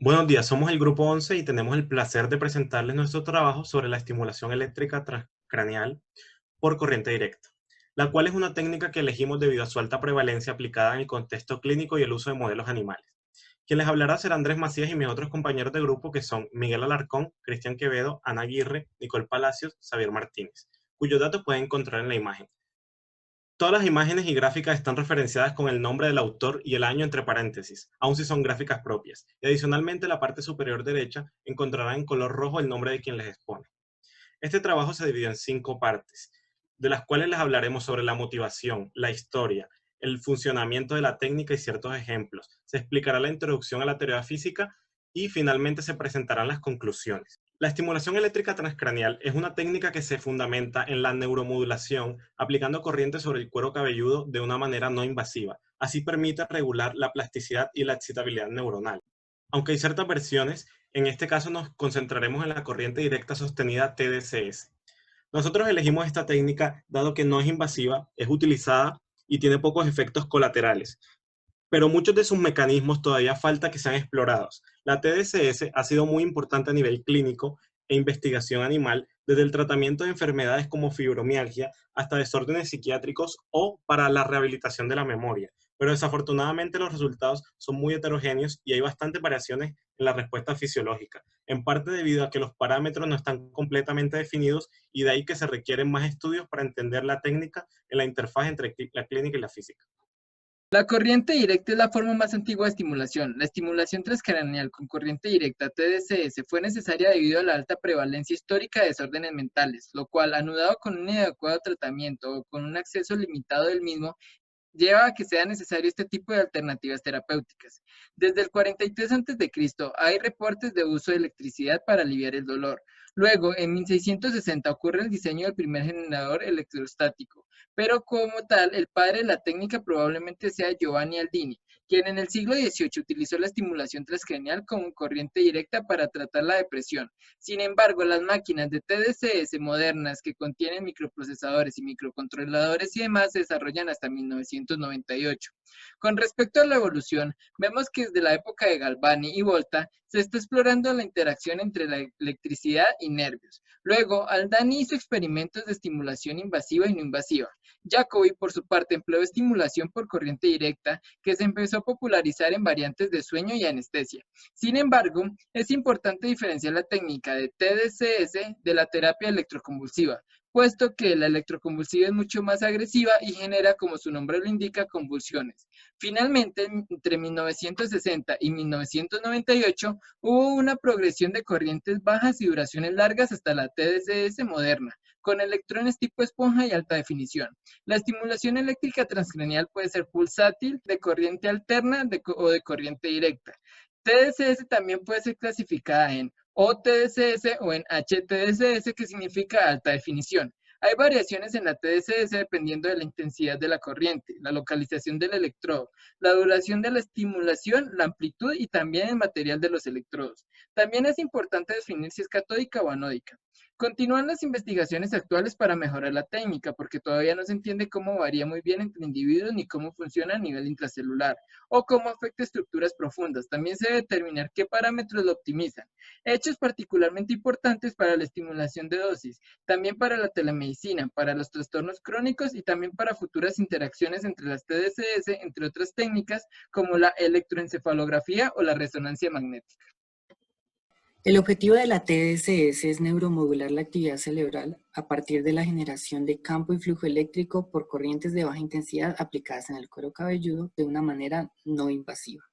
Buenos días, somos el grupo 11 y tenemos el placer de presentarles nuestro trabajo sobre la estimulación eléctrica transcraneal por corriente directa, la cual es una técnica que elegimos debido a su alta prevalencia aplicada en el contexto clínico y el uso de modelos animales. Quien les hablará será Andrés Macías y mis otros compañeros de grupo, que son Miguel Alarcón, Cristian Quevedo, Ana Aguirre, Nicole Palacios, Xavier Martínez, cuyos datos pueden encontrar en la imagen. Todas las imágenes y gráficas están referenciadas con el nombre del autor y el año entre paréntesis, aun si son gráficas propias. Y adicionalmente, en la parte superior derecha encontrarán en color rojo el nombre de quien les expone. Este trabajo se dividió en 5 partes, de las cuales les hablaremos sobre la motivación, la historia, el funcionamiento de la técnica y ciertos ejemplos. Se explicará la introducción a la teoría física y finalmente se presentarán las conclusiones. La estimulación eléctrica transcraneal es una técnica que se fundamenta en la neuromodulación, aplicando corriente sobre el cuero cabelludo de una manera no invasiva. Así permite regular la plasticidad y la excitabilidad neuronal. Aunque hay ciertas versiones, en este caso nos concentraremos en la corriente directa sostenida TDCS. Nosotros elegimos esta técnica dado que no es invasiva, es utilizada y tiene pocos efectos colaterales, pero muchos de sus mecanismos todavía falta que sean explorados. La TDCS ha sido muy importante a nivel clínico e investigación animal, desde el tratamiento de enfermedades como fibromialgia hasta desórdenes psiquiátricos o para la rehabilitación de la memoria. Pero desafortunadamente los resultados son muy heterogéneos y hay bastantes variaciones en la respuesta fisiológica, en parte debido a que los parámetros no están completamente definidos y de ahí que se requieren más estudios para entender la técnica en la interfaz entre la clínica y la física. La corriente directa es la forma más antigua de estimulación. La estimulación transcraneal con corriente directa, TDCS, fue necesaria debido a la alta prevalencia histórica de desórdenes mentales, lo cual, anudado con un inadecuado tratamiento o con un acceso limitado del mismo, lleva a que sea necesario este tipo de alternativas terapéuticas. Desde el 43 a.C. hay reportes de uso de electricidad para aliviar el dolor. Luego, en 1660 ocurre el diseño del primer generador electrostático, pero como tal, el padre de la técnica probablemente sea Giovanni Aldini, quien en el siglo XVIII utilizó la estimulación transcranial como corriente directa para tratar la depresión. Sin embargo, las máquinas de TDCS modernas que contienen microprocesadores y microcontroladores y demás se desarrollan hasta 1998. Con respecto a la evolución, vemos que desde la época de Galvani y Volta se está explorando la interacción entre la electricidad y nervios. Luego, Aldani hizo experimentos de estimulación invasiva y no invasiva. Jacobi, por su parte, empleó estimulación por corriente directa, que se empezó a popularizar en variantes de sueño y anestesia. Sin embargo, es importante diferenciar la técnica de TDCS de la terapia electroconvulsiva, puesto que la electroconvulsiva es mucho más agresiva y genera, como su nombre lo indica, convulsiones. Finalmente, entre 1960 y 1998, hubo una progresión de corrientes bajas y duraciones largas hasta la TDCS moderna, con electrones tipo esponja y alta definición. La estimulación eléctrica transcranial puede ser pulsátil, de corriente alterna o de corriente directa. TDCS también puede ser clasificada en OTDCS o en HTDCS, que significa alta definición. Hay variaciones en la TDCS dependiendo de la intensidad de la corriente, la localización del electrodo, la duración de la estimulación, la amplitud y también el material de los electrodos. También es importante definir si es catódica o anódica. Continúan las investigaciones actuales para mejorar la técnica, porque todavía no se entiende cómo varía muy bien entre individuos ni cómo funciona a nivel intracelular o cómo afecta estructuras profundas. También se debe determinar qué parámetros lo optimizan. Hechos particularmente importantes para la estimulación de dosis, también para la telemedicina, para los trastornos crónicos y también para futuras interacciones entre las TDCS, entre otras técnicas como la electroencefalografía o la resonancia magnética. El objetivo de la TDCS es neuromodular la actividad cerebral a partir de la generación de campo y flujo eléctrico por corrientes de baja intensidad aplicadas en el cuero cabelludo de una manera no invasiva.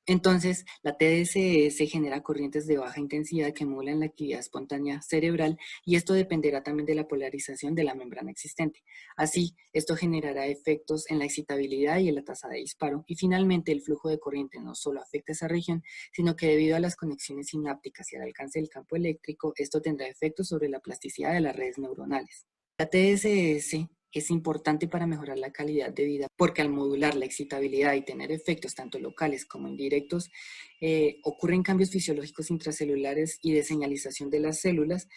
Entonces, la TDCS genera corrientes de baja intensidad que modulan la actividad espontánea cerebral y esto dependerá también de la polarización de la membrana existente. Así, esto generará efectos en la excitabilidad y en la tasa de disparo. Y finalmente, el flujo de corriente no solo afecta esa región, sino que debido a las conexiones sinápticas y al alcance del campo eléctrico, esto tendrá efectos sobre la plasticidad de las redes neuronales. La TDCS es importante para mejorar la calidad de vida, porque al modular la excitabilidad y tener efectos tanto locales como indirectos, ocurren cambios fisiológicos intracelulares y de señalización de las células,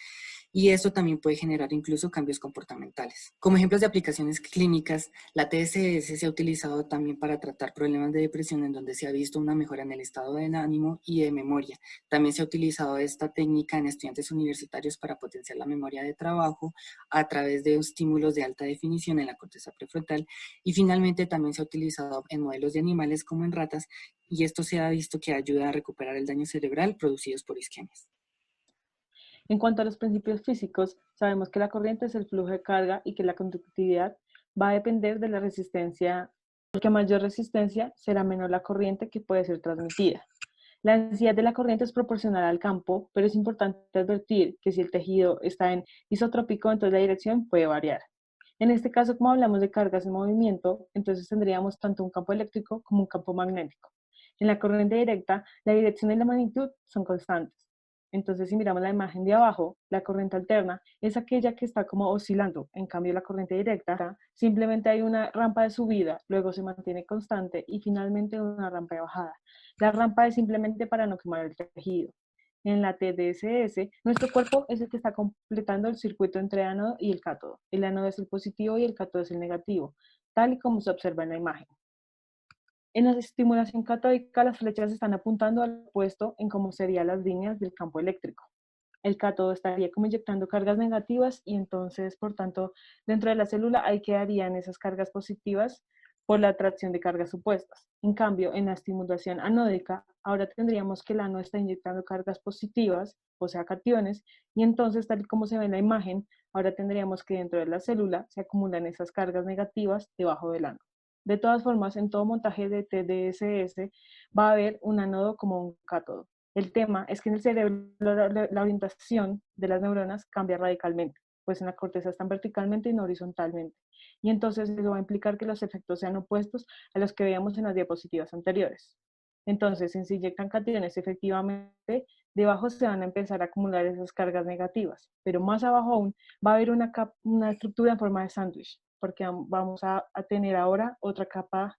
y esto también puede generar incluso cambios comportamentales. Como ejemplos de aplicaciones clínicas, la TSS se ha utilizado también para tratar problemas de depresión en donde se ha visto una mejora en el estado de ánimo y de memoria. También se ha utilizado esta técnica en estudiantes universitarios para potenciar la memoria de trabajo a través de estímulos de alta definición en la corteza prefrontal, y finalmente también se ha utilizado en modelos de animales como en ratas, y esto se ha visto que ayuda a recuperar el daño cerebral producidos por isquemias. En cuanto a los principios físicos, sabemos que la corriente es el flujo de carga y que la conductividad va a depender de la resistencia, porque a mayor resistencia será menor la corriente que puede ser transmitida. La densidad de la corriente es proporcional al campo, pero es importante advertir que si el tejido está en isotrópico, entonces la dirección puede variar. En este caso, como hablamos de cargas en movimiento, entonces tendríamos tanto un campo eléctrico como un campo magnético. En la corriente directa, la dirección y la magnitud son constantes. Entonces, si miramos la imagen de abajo, la corriente alterna es aquella que está como oscilando. En cambio, la corriente directa, simplemente hay una rampa de subida, luego se mantiene constante y finalmente una rampa de bajada. La rampa es simplemente para no quemar el tejido. En la TDSS, nuestro cuerpo es el que está completando el circuito entre ánodo y el cátodo. El ánodo es el positivo y el cátodo es el negativo, tal y como se observa en la imagen. En la estimulación catódica, las flechas están apuntando al opuesto en cómo serían las líneas del campo eléctrico. El cátodo estaría como inyectando cargas negativas y entonces, por tanto, dentro de la célula ahí quedarían esas cargas positivas por la atracción de cargas opuestas. En cambio, en la estimulación anódica, ahora tendríamos que el ánodo está inyectando cargas positivas, o sea, cationes, y entonces, tal y como se ve en la imagen, ahora tendríamos que dentro de la célula se acumulan esas cargas negativas debajo del ánodo. De todas formas, en todo montaje de TDSS va a haber un ánodo como un cátodo. El tema es que en el cerebro la orientación de las neuronas cambia radicalmente, pues en la corteza están verticalmente y no horizontalmente. Y entonces eso va a implicar que los efectos sean opuestos a los que veíamos en las diapositivas anteriores. Entonces, si se inyectan cationes, efectivamente, debajo se van a empezar a acumular esas cargas negativas, pero más abajo aún va a haber una estructura en forma de sándwich, porque vamos a tener ahora otra capa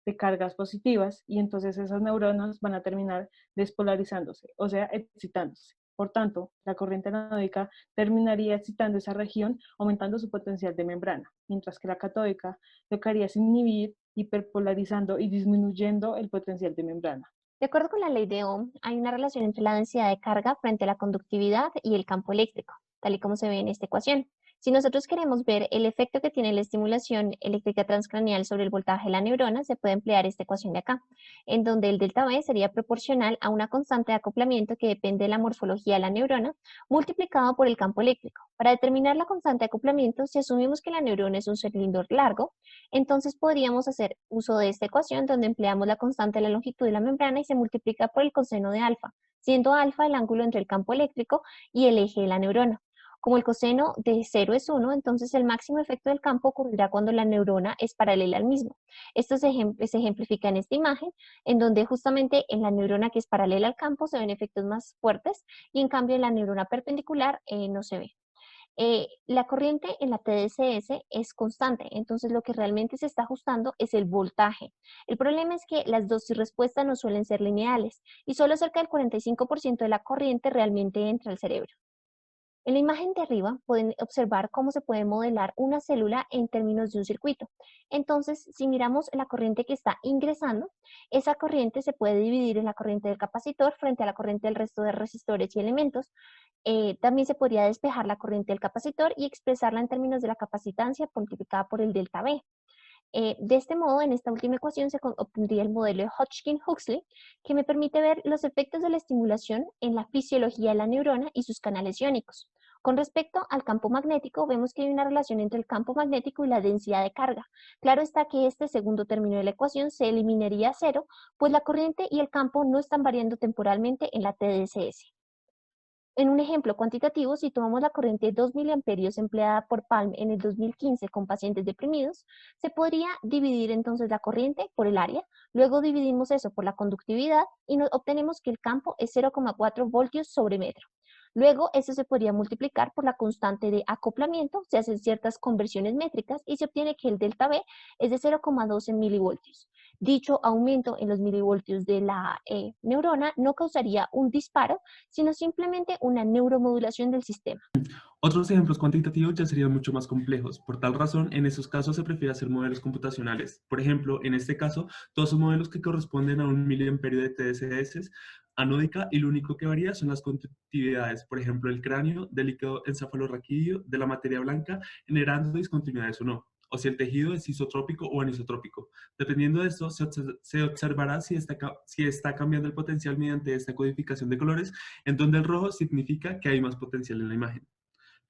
de cargas positivas y entonces esas neuronas van a terminar despolarizándose, o sea, excitándose. Por tanto, la corriente anódica terminaría excitando esa región, aumentando su potencial de membrana, mientras que la catódica lo que haría es inhibir, hiperpolarizando y disminuyendo el potencial de membrana. De acuerdo con la ley de Ohm, hay una relación entre la densidad de carga frente a la conductividad y el campo eléctrico, tal y como se ve en esta ecuación. Si nosotros queremos ver el efecto que tiene la estimulación eléctrica transcranial sobre el voltaje de la neurona, se puede emplear esta ecuación de acá, en donde el delta V sería proporcional a una constante de acoplamiento que depende de la morfología de la neurona, multiplicado por el campo eléctrico. Para determinar la constante de acoplamiento, si asumimos que la neurona es un cilindro largo, entonces podríamos hacer uso de esta ecuación donde empleamos la constante de la longitud de la membrana y se multiplica por el coseno de alfa, siendo alfa el ángulo entre el campo eléctrico y el eje de la neurona. Como el coseno de 0 es 1, entonces el máximo efecto del campo ocurrirá cuando la neurona es paralela al mismo. Esto se ejemplifica en esta imagen, en donde justamente en la neurona que es paralela al campo se ven efectos más fuertes y en cambio en la neurona perpendicular no se ve. La corriente en la TDSS es constante, entonces lo que realmente se está ajustando es el voltaje. El problema es que las dosis respuesta no suelen ser lineales y solo cerca del 45% de la corriente realmente entra al cerebro. En la imagen de arriba pueden observar cómo se puede modelar una célula en términos de un circuito. Entonces, si miramos la corriente que está ingresando, esa corriente se puede dividir en la corriente del capacitor frente a la corriente del resto de resistores y elementos. También se podría despejar la corriente del capacitor y expresarla en términos de la capacitancia multiplicada por el delta V. De este modo, en esta última ecuación se obtendría el modelo de Hodgkin-Huxley, que me permite ver los efectos de la estimulación en la fisiología de la neurona y sus canales iónicos. Con respecto al campo magnético, vemos que hay una relación entre el campo magnético y la densidad de carga. Claro está que este segundo término de la ecuación se eliminaría a cero, pues la corriente y el campo no están variando temporalmente en la TDSS. En un ejemplo cuantitativo, si tomamos la corriente de 2 miliamperios empleada por Palm en el 2015 con pacientes deprimidos, se podría dividir entonces la corriente por el área, luego dividimos eso por la conductividad y obtenemos que el campo es 0,4 voltios sobre metro. Luego, esto se podría multiplicar por la constante de acoplamiento, se hacen ciertas conversiones métricas y se obtiene que el delta B es de 0,12 milivoltios. Dicho aumento en los milivoltios de la neurona no causaría un disparo, sino simplemente una neuromodulación del sistema. Otros ejemplos cuantitativos ya serían mucho más complejos. Por tal razón, en esos casos se prefiere hacer modelos computacionales. Por ejemplo, en este caso, todos son modelos que corresponden a un miliamperio de TDCS anódica y lo único que varía son las conductividades. Por ejemplo, el cráneo del líquido encefalorraquídeo de la materia blanca generando discontinuidades o no, o si el tejido es isotrópico o anisotrópico. Dependiendo de esto, se observará si está cambiando el potencial mediante esta codificación de colores, en donde el rojo significa que hay más potencial en la imagen.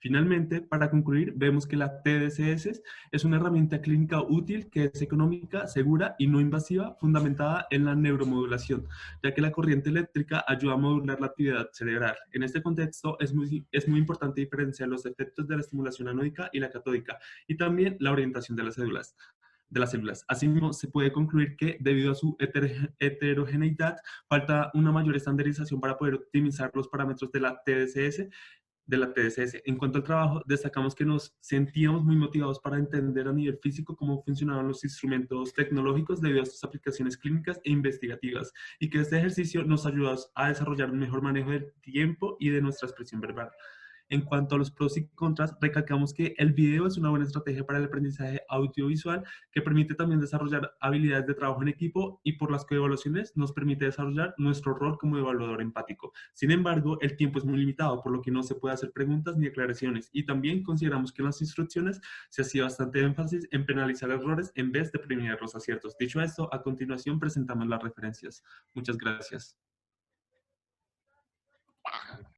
Finalmente, para concluir, vemos que la TDCS es una herramienta clínica útil que es económica, segura y no invasiva, fundamentada en la neuromodulación, ya que la corriente eléctrica ayuda a modular la actividad cerebral. En este contexto, es muy importante diferenciar los efectos de la estimulación anódica y la catódica, y también la orientación de las células. Asimismo, se puede concluir que, debido a su heterogeneidad, falta una mayor estandarización para poder optimizar los parámetros de la TDCS. En cuanto al trabajo, destacamos que nos sentíamos muy motivados para entender a nivel físico cómo funcionaban los instrumentos tecnológicos debido a sus aplicaciones clínicas e investigativas, y que este ejercicio nos ayudó a desarrollar un mejor manejo del tiempo y de nuestra expresión verbal. En cuanto a los pros y contras, recalcamos que el video es una buena estrategia para el aprendizaje audiovisual que permite también desarrollar habilidades de trabajo en equipo y por las coevaluaciones nos permite desarrollar nuestro rol como evaluador empático. Sin embargo, el tiempo es muy limitado, por lo que no se puede hacer preguntas ni aclaraciones, y también consideramos que en las instrucciones se hacía bastante énfasis en penalizar errores en vez de premiar los aciertos. Dicho esto, a continuación presentamos las referencias. Muchas gracias.